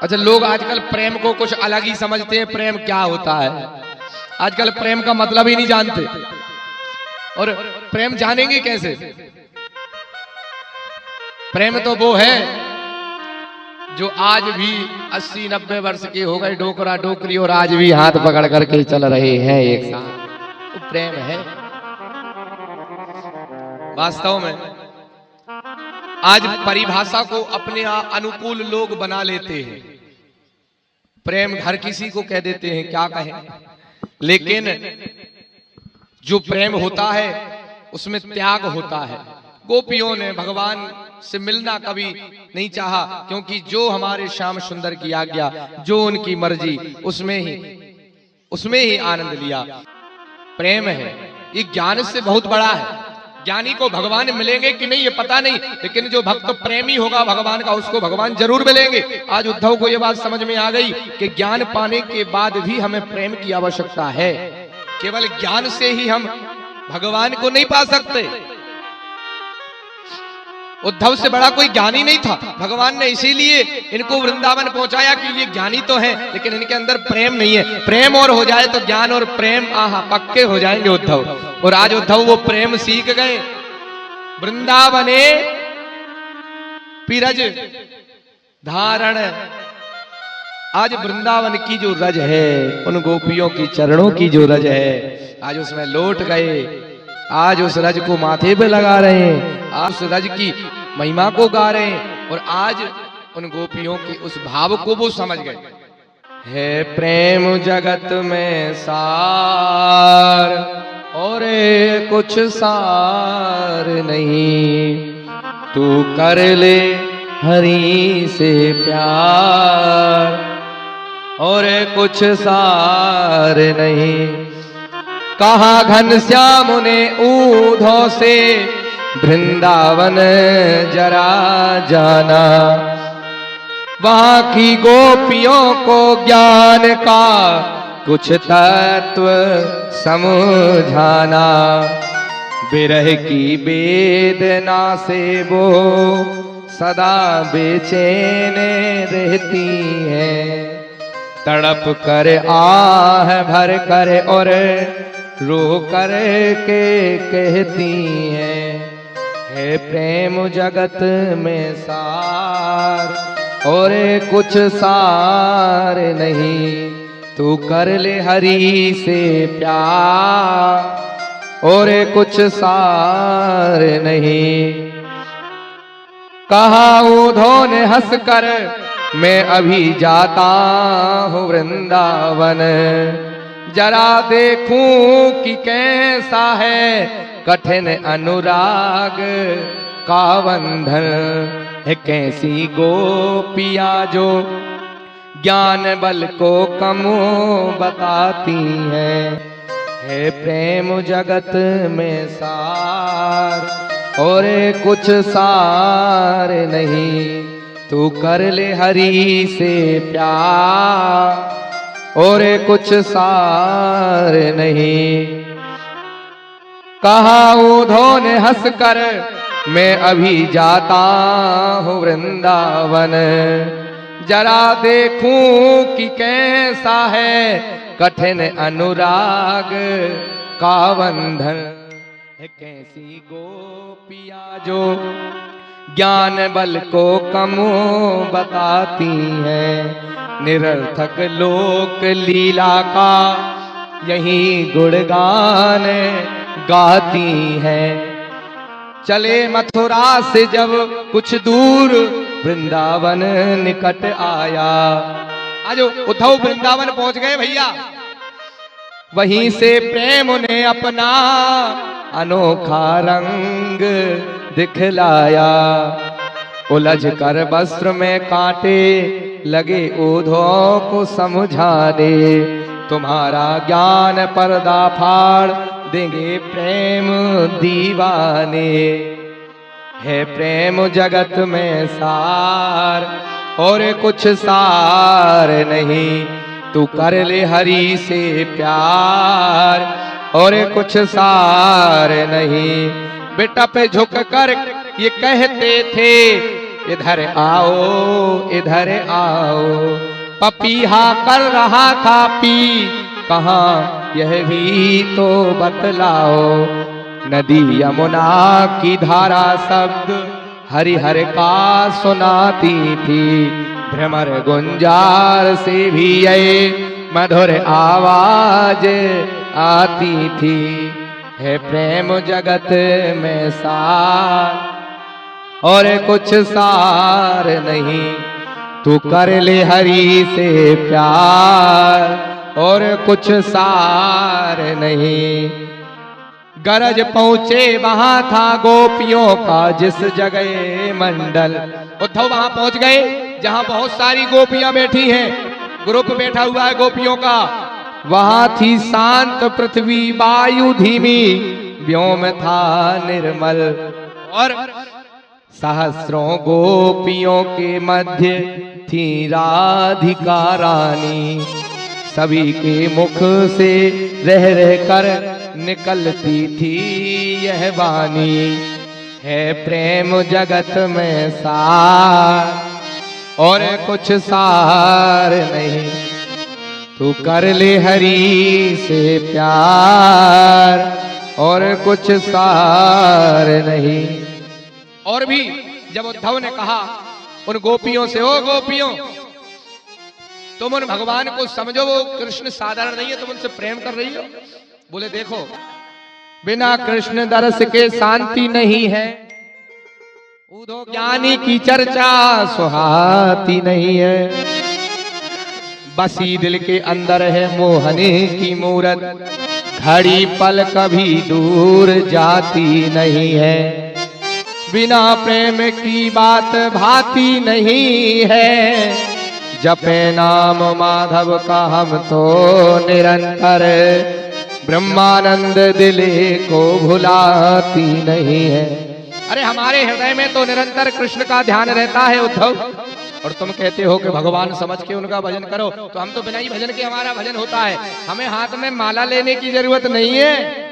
अच्छा, लोग आजकल प्रेम को कुछ अलग ही समझते हैं। प्रेम क्या होता है आजकल प्रेम का मतलब ही नहीं जानते। और प्रेम जानेंगे कैसे? प्रेम तो वो है जो आज भी 80-90 वर्ष के हो गए, डोकरा डोकरी, और आज भी हाथ पकड़ करके चल रहे हैं एक साथ, तो प्रेम है। वास्तव में आज परिभाषा को अपने अनुकूल लोग बना लेते हैं। प्रेम हर किसी को कह देते हैं, क्या कहें। लेकिन जो प्रेम होता है उसमें त्याग होता है। गोपियों ने भगवान से मिलना कभी नहीं चाहा, क्योंकि जो हमारे श्याम सुंदर की आज्ञा, जो उनकी मर्जी, उसमें ही आनंद लिया। प्रेम है, ये ज्ञान से बहुत बड़ा है। ज्ञानी को भगवान मिलेंगे कि नहीं ये पता नहीं, लेकिन जो भक्त प्रेमी होगा भगवान का, उसको भगवान जरूर मिलेंगे। आज उद्धव को यह बात समझ में आ गई कि ज्ञान पाने के बाद भी हमें प्रेम की आवश्यकता है। केवल ज्ञान से ही हम भगवान को नहीं पा सकते। उद्धव से बड़ा कोई ज्ञानी नहीं था। भगवान ने इसीलिए इनको वृंदावन पहुंचाया कि ये ज्ञानी तो हैं, लेकिन इनके अंदर प्रेम नहीं है। प्रेम और हो जाए तो ज्ञान और प्रेम पक्के हो जाएंगे उद्धव। और आज उद्धव वो प्रेम सीख गए। वृंदावने पिरज धारण, आज वृंदावन की जो रज है, उन गोपियों की चरणों की जो रज है, आज उसमें लौट गए। आज उस रज को माथे पे लगा रहे हैं, आज उस रज की महिमा को गा रहे हैं, और आज उन गोपियों के उस भाव को वो समझ गए। है प्रेम जगत में सार, और कुछ सार नहीं, तू कर ले हरि से प्यार, और कुछ सार नहीं। कहा घनश्याम ने ऊधों से, वृंदावन जरा जाना, वहां की गोपियों को ज्ञान का कुछ तत्व समझाना। विरह की वेदना से वो सदा बेचैन रहती है, तड़प कर आह भर कर और रो कर के कहती हैं, है प्रेम जगत में सार, और कुछ सार नहीं, तू कर ले हरि से प्यार, और कुछ सार नहीं। कहा ऊधों ने हंस कर, मैं अभी जाता हूँ वृंदावन, जरा देखूं कि कैसा है कठिन अनुराग का बंधन। है कैसी गोपिया जो ज्ञान बल को कम बताती है प्रेम जगत में सार, और कुछ सार नहीं, तू कर ले हरि से प्यार, और कुछ सार नहीं। कहा ऊधों ने हंस कर, मैं अभी जाता हूँ वृंदावन, जरा देखूं कि कैसा है कठिन अनुराग का बंधन। है कैसी गोपिया जो ज्ञान बल को कम बताती हैं, निरर्थक लोक लीला का यही गुणगान गाती हैं। चले मथुरा से जब कुछ दूर, वृंदावन निकट आया। आज उद्धव वृंदावन पहुंच गए भैया। वहीं से प्रेम ने अपना अनोखा रंग दिखलाया। उलझ कर वस्त्र में कांटे लगे ऊधों को समझाने, तुम्हारा ज्ञान पर्दा फाड़ देंगे प्रेम दीवाने। है प्रेम जगत में सार, और कुछ सार नहीं, तू कर ले हरि से प्यार, और कुछ सार नहीं। बेटा पे झुक कर ये कहते थे, इधर आओ इधर आओ। पपीहा कर रहा था पी, कहाँ यह भी तो बतलाओ। नदी यमुना की धारा शब्द हरिहर का सुनाती थी, भ्रमर गुंजार से भी ये मधुर आवाज आती थी। है प्रेम जगत में सार और कुछ सार नहीं, तू कर ले हरि से प्यार और कुछ सार नहीं। गरज पहुंचे वहां था गोपियों का जिस जगह मंडल। उद्धव वहां पहुंच गए जहां बहुत सारी गोपियां बैठी हैं, ग्रुप बैठा हुआ है गोपियों का। वहां थी शांत पृथ्वी वायु धीमी, व्योम था निर्मल और सहस्रों गोपियों के मध्य थी राधिका रानी। सभी के मुख से रह रह कर निकलती थी यह वाणी, है प्रेम जगत में सार और कुछ सार नहीं, तू कर ले हरि से प्यार और कुछ सार नहीं। और भी जब उद्धव ने कहा उन गोपियों से, ओ गोपियों तुम उन भगवान को समझो, वो कृष्ण साधारण नहीं है, तुम उनसे प्रेम कर रही हो। बोले देखो बिना कृष्ण दर्श के शांति नहीं है, उधो ज्ञानी की चर्चा सुहाती नहीं है। बसी दिल के अंदर है मोहनी की मूरत, घड़ी पल कभी दूर जाती नहीं है। बिना प्रेम की बात भाती नहीं है, जपे नाम माधव का हम तो निरंतर, ब्रह्मानंद दिले को भुलाती नहीं है। अरे हमारे हृदय में तो निरंतर कृष्ण का ध्यान रहता है उद्धव, और तुम कहते हो कि भगवान समझ के उनका भजन करो, तो हम तो बिना ही भजन के हमारा भजन होता है। हमें हाथ में माला लेने की जरूरत नहीं है,